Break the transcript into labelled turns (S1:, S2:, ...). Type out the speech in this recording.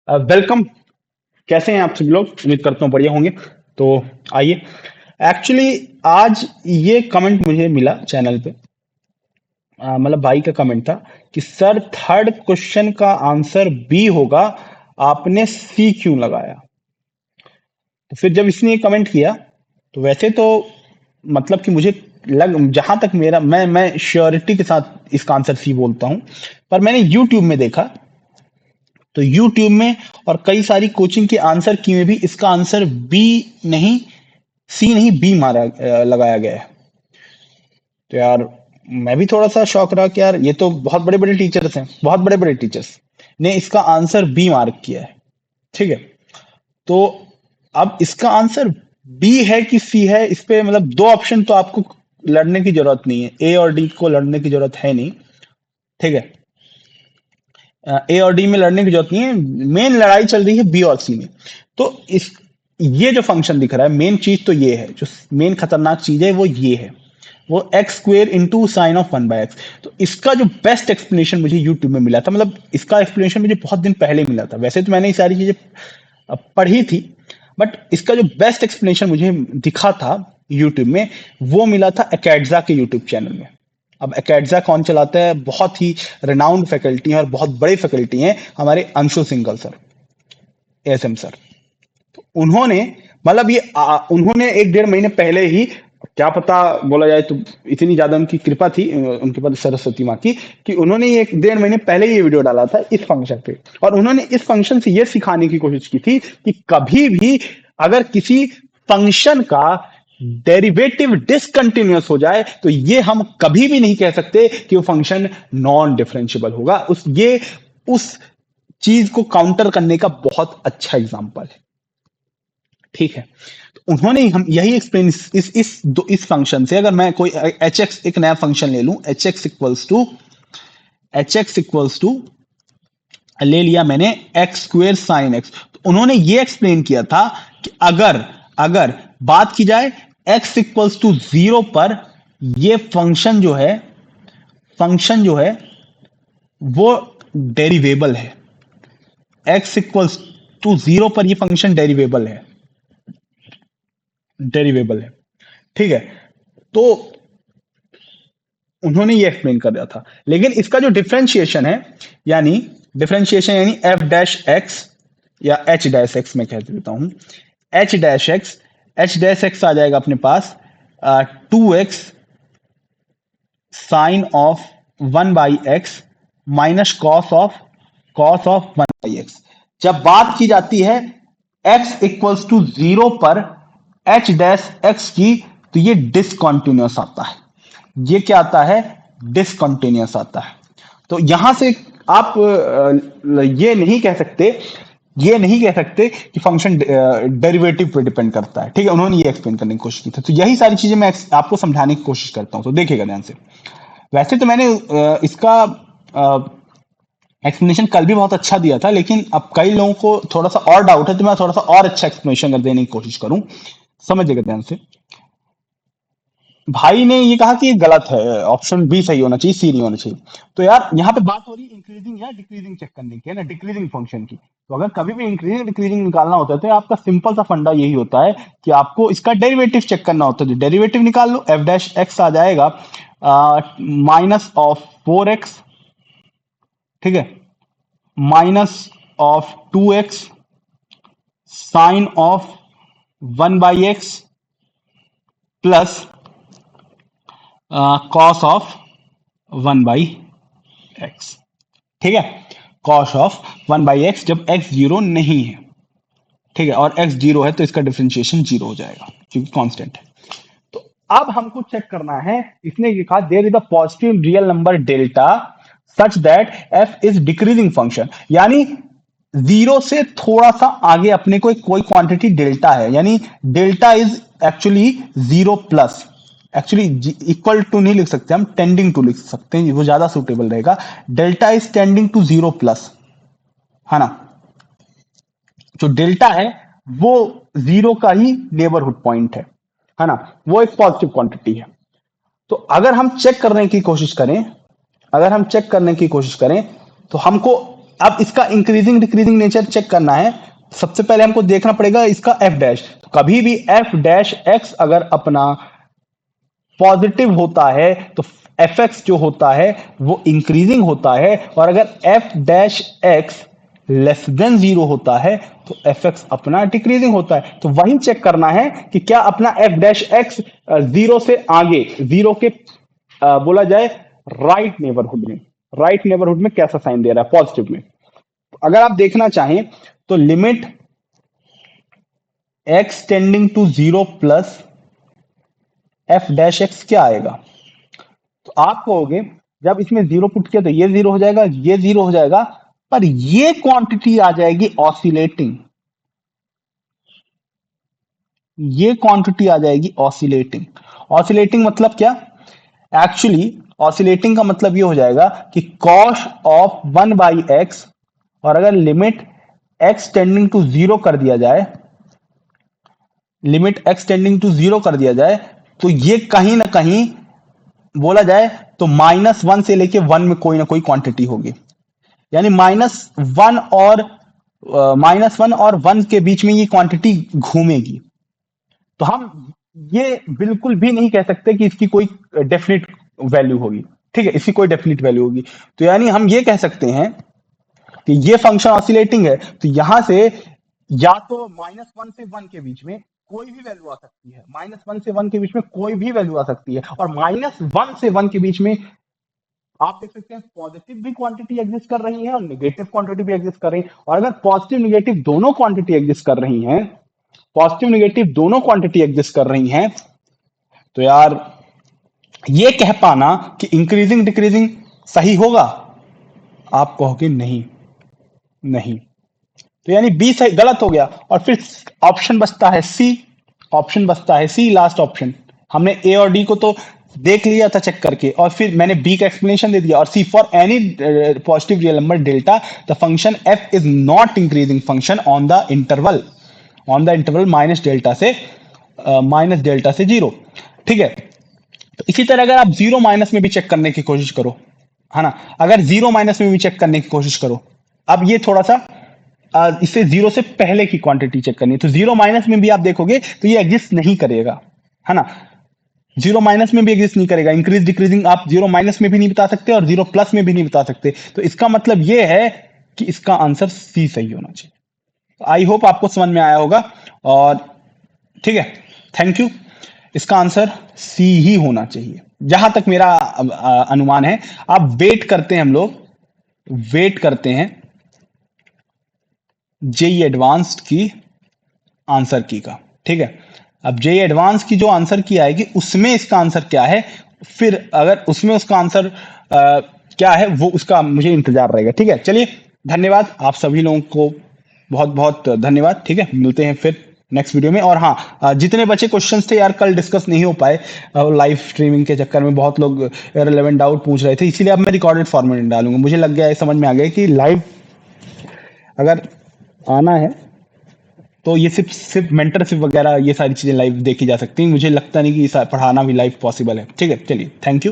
S1: Welcome. कैसे हैं आप सभी लोग? उम्मीद करता हूँ बढ़िया होंगे। तो आइए, एक्चुअली आज ये कमेंट मुझे मिला चैनल पे। मतलब भाई का कमेंट था कि सर थर्ड क्वेश्चन का आंसर बी होगा, आपने सी क्यों लगाया? तो फिर जब इसने ये कमेंट किया तो वैसे तो मतलब कि मुझे लग जहां तक मेरा मैं श्योरिटी के साथ इसका आंसर सी बोलता हूं। पर मैंने यूट्यूब में देखा, तो यूट्यूब में और कई सारी कोचिंग के आंसर की में भी इसका आंसर बी नहीं, सी नहीं, बी मारा लगाया गया है। तो यार मैं भी थोड़ा सा शौक रहा कि यार ये तो बहुत बड़े बड़े टीचर्स हैं, बहुत बड़े बड़े टीचर्स ने इसका आंसर बी मार्क किया है। ठीक है, तो अब इसका आंसर बी है कि सी है, इस पे मतलब दो ऑप्शन तो आपको लड़ने की जरूरत नहीं है, ए और डी को लड़ने की जरूरत है नहीं। ठीक है, ए और डी में लड़ने की जरूरत नहीं है, मेन लड़ाई चल रही है बी और सी में। तो इस ये जो फंक्शन दिख रहा है, मेन चीज तो ये है, जो मेन खतरनाक चीज है वो ये है, वो x square into sine of one by x. तो इसका जो बेस्ट एक्सप्लेनेशन मुझे यूट्यूब में मिला था, मतलब इसका एक्सप्लेनेशन मुझे बहुत दिन पहले मिला था, वैसे तो मैंने ये सारी चीजें पढ़ी थी, बट इसका जो बेस्ट एक्सप्लेनेशन मुझे दिखा था यूट्यूब में, वो मिला था एकेडजा के यूट्यूब चैनल में। अब एकेडजा कौन चलाता है? बहुत ही रिनाउंड फैकल्टी है और बहुत बड़ी फैकल्टी है हमारे Anshu Singhal sir, SM sir. उन्होंने मतलब उन्होंने एक डेढ़ महीने पहले ही, क्या पता बोला जाए तो इतनी ज्यादा उनकी कृपा थी, उनके पास सरस्वती माँ की, कि उन्होंने ये एक डेढ़ महीने पहले ये वीडियो डाला था इस फंक्शन पे। और उन्होंने इस फंक्शन से ये सिखाने की कोशिश की थी कि कभी भी अगर किसी फंक्शन का डेरिवेटिव डिसकंटिन्यूअस हो जाए तो ये हम कभी भी नहीं कह सकते कि वो फंक्शन नॉन डिफरेंशिएबल होगा। उस चीज को काउंटर करने का बहुत अच्छा एग्जाम्पल है। ठीक है, तो उन्होंने हम यही एक्सप्लेन इस फंक्शन से, अगर मैं कोई एच एक्स एक नया फंक्शन ले लूं, एच एक्स इक्वल्स टू ले लिया मैंने एक्स स्क्वेयर साइन एक्स। तो उन्होंने ये एक्सप्लेन किया था कि अगर अगर बात की जाए एक्स इक्वल्स टू जीरो पर, ये फंक्शन जो है वो डेरिवेबल है। एक्स इक्वल्स टू जीरो पर ये फंक्शन डेरिवेबल है। ठीक है, तो उन्होंने ये एक्सप्लेन कर दिया था। लेकिन इसका जो डिफरेंशिएशन यानी f-x या h-x में कह देता हूं, h-x आ जाएगा अपने पास 2x sine of 1/x minus cos of 1/x। जब बात की जाती है x इक्वल्स टू जीरो पर h-x की, तो ये डिसकंटिन्यूअस आता है। ये क्या आता है? डिसकंटिन्यूअस आता है। तो यहां से आप ये नहीं कह सकते कि फंक्शन डेरिवेटिव पे डिपेंड करता है। ठीक है, उन्होंने ये एक्सप्लेन करने की कोशिश की थी। तो यही सारी चीजें मैं आपको समझाने की कोशिश करता हूं, तो देखिएगा ध्यान से। वैसे तो मैंने इसका एक्सप्लेनेशन कल भी बहुत अच्छा दिया था, लेकिन अब कई लोगों को थोड़ा सा और डाउट है, तो मैं थोड़ा सा और अच्छा एक्सप्लेनेशन देने की कोशिश करूं। समझिएगा ध्यान से। भाई ने ये कहा कि ये गलत है, ऑप्शन बी सही होना चाहिए, सी नहीं होना चाहिए। तो यार यहाँ पे बात हो रही है इंक्रीजिंग या डिक्रीजिंग चेक करने की, है ना, डिक्रीजिंग फंक्शन की। तो अगर कभी भी इंक्रीजिंग डिक्रीजिंग निकालना होता है तो आपका सिंपल सा फंडा यही होता है कि आपको इसका डेरिवेटिव चेक करना होता है। जो डेरिवेटिव निकाल लो, एफ डैश एक्स आ जाएगा -4x। ठीक है, -2x sine of 1/x plus cos of 1/x। ठीक है, कॉस ऑफ 1/x जब x जीरो नहीं है। ठीक है, और x जीरो है तो इसका डिफरेंशिएशन जीरो हो जाएगा क्योंकि कांस्टेंट है। तो अब हमको चेक करना है, इसने ये कहा there is a positive real number delta such that f is decreasing function, यानी जीरो से थोड़ा सा आगे अपने को कोई क्वांटिटी डेल्टा है, यानी delta is actually zero plus. Actually equal to नहीं लिख सकते हम, टेंडिंग टू लिख सकते हैं, वो ज्यादा सुटेबल रहेगा। Delta is tending to zero plus, है ना। जो डेल्टा है वो जीरो का ही नेबरहुड पॉइंट है ना, वो एक पॉजिटिव क्वांटिटी है। तो अगर हम चेक करने की कोशिश करें तो हमको अब इसका इंक्रीजिंग डिक्रीजिंग नेचर चेक करना है। सबसे पहले हमको देखना पड़ेगा इसका एफ डैश। तो कभी भी एफ डैश एक्स अगर अपना पॉजिटिव होता है तो एफ एक्स जो होता है वो इंक्रीजिंग होता है, और अगर F dash x less than zero होता है तो एफ एक्स अपना डिक्रीजिंग होता है। तो वही चेक करना है कि क्या अपना एफ डैश एक्स जीरो से आगे, जीरो के बोला जाए राइट नेबरहुड में कैसा साइन दे रहा है पॉजिटिव में। अगर आप देखना चाहें तो limit x tending to zero plus f dash x क्या आएगा, तो आप कहोगे जब इसमें जीरो पुट किया तो ये जीरो हो जाएगा, ये जीरो हो जाएगा, पर ये क्वांटिटी आ जाएगी ऑसिलेटिंग, ये क्वांटिटी आ जाएगी ऑसिलेटिंग। ऑसिलेटिंग मतलब क्या? एक्चुअली ऑसिलेटिंग का मतलब ये हो जाएगा कि कॉस ऑफ 1/x, और अगर limit x tending to zero कर दिया जाए, limit x tending to zero कर दिया जाए, तो ये कहीं ना कहीं बोला जाए तो -1 से लेके 1 में कोई ना कोई क्वांटिटी होगी। यानी -1 और 1 के बीच में ये क्वांटिटी घूमेगी। तो हम ये बिल्कुल भी नहीं कह सकते कि इसकी कोई डेफिनेट वैल्यू होगी। ठीक है, इसकी कोई डेफिनेट वैल्यू होगी। तो यानी हम ये कह सकते हैं कि ये फंक्शन ऑसिलेटिंग है, तो यहां से या तो -1 से 1 के बीच में कोई भी वैल्यू आ सकती है, -1 से 1 के बीच में कोई भी वैल्यू आ सकती है, और -1 से 1 के बीच में आप देख सकते हैं पॉजिटिव भी क्वांटिटी एग्जिस्ट कर रही है और निगेटिव क्वांटिटी भी एग्जिस्ट कर रही है। और अगर पॉजिटिव निगेटिव दोनों क्वांटिटी एग्जिस्ट कर रही हैं, पॉजिटिव निगेटिव दोनों क्वांटिटी एग्जिस्ट कर रही हैं, तो यार ये कह पाना कि इंक्रीजिंग डिक्रीजिंग सही होगा, आप कहोगे नहीं, नहीं। तो यानी बी सही गलत हो गया, और फिर ऑप्शन बचता है सी, ऑप्शन बचता है सी, लास्ट ऑप्शन। हमने ए और डी को तो देख लिया था चेक करके, और फिर मैंने बी का एक्सप्लेनेशन दे दिया। और C, for any positive real number delta the function f is not increasing function on the interval minus delta से जीरो। ठीक है, तो इसी तरह अगर आप जीरो माइनस में भी चेक करने की कोशिश करो, है ना, अगर जीरो माइनस में भी चेक करने की कोशिश करो, अब ये थोड़ा सा इससे जीरो से पहले की क्वांटिटी चेक करनी है, तो जीरो माइनस में भी आप देखोगे तो ये एग्जिस्ट नहीं करेगा, है ना, जीरो माइनस में भी एग्जिस्ट नहीं करेगा। इंक्रीज डिक्रीजिंग आप जीरो माइनस में भी नहीं बता सकते और जीरो प्लस में भी नहीं बता सकते। तो इसका मतलब ये है कि इसका आंसर सी सही होना चाहिए। आई होप आपको समझ में आया होगा, और ठीक है, थैंक यू। इसका आंसर सी ही होना चाहिए जहां तक मेरा अनुमान है। अब वेट करते हैं, हम लोग वेट करते हैं जेई एडवांस्ड की आंसर की का। ठीक है, अब जेई एडवांस की जो आंसर की आएगी उसमें इसका आंसर क्या है, फिर अगर उसमें उसका आंसर क्या है वो उसका मुझे इंतजार रहेगा। ठीक है, चलिए, धन्यवाद आप सभी लोगों को, बहुत बहुत धन्यवाद। ठीक है, मिलते हैं फिर नेक्स्ट वीडियो में। और हाँ, जितने बचे क्वेश्चंस थे यार कल डिस्कस नहीं हो पाए, लाइव स्ट्रीमिंग के चक्कर में बहुत लोग रिलेवेंट डाउट पूछ रहे थे, इसीलिए अब मैं रिकॉर्डेड फॉर्मेट में डालूंगा। मुझे लग गया है, समझ में आ गया कि लाइव अगर आना है तो ये सिर्फ मेंटरशिप वगैरह ये सारी चीजें लाइव देखी जा सकती हैं। मुझे लगता नहीं कि पढ़ाना भी लाइव पॉसिबल है। ठीक है, चलिए, थैंक यू।